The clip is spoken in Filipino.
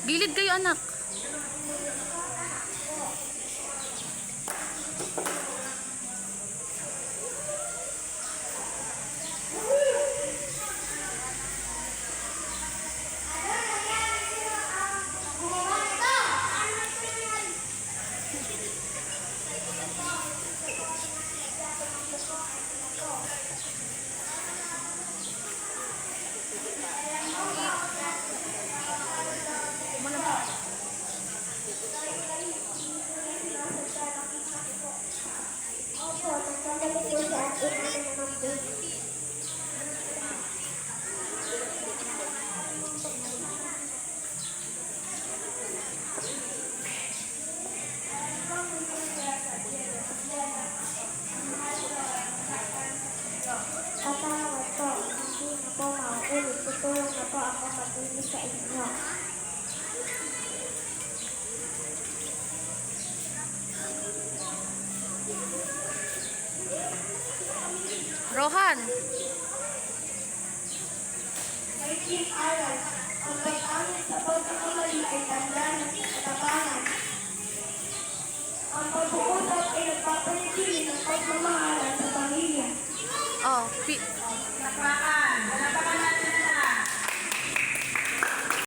Gilid kayo, anak. Opo, nagkakalik po siya at ina na naman po. Patawad po, hindi na po mauulit. Tutulong na po ako magbibig sa inyo. Rohan. May aral, ang pag-amin sa pagkakamali ay tanda ng katapangan.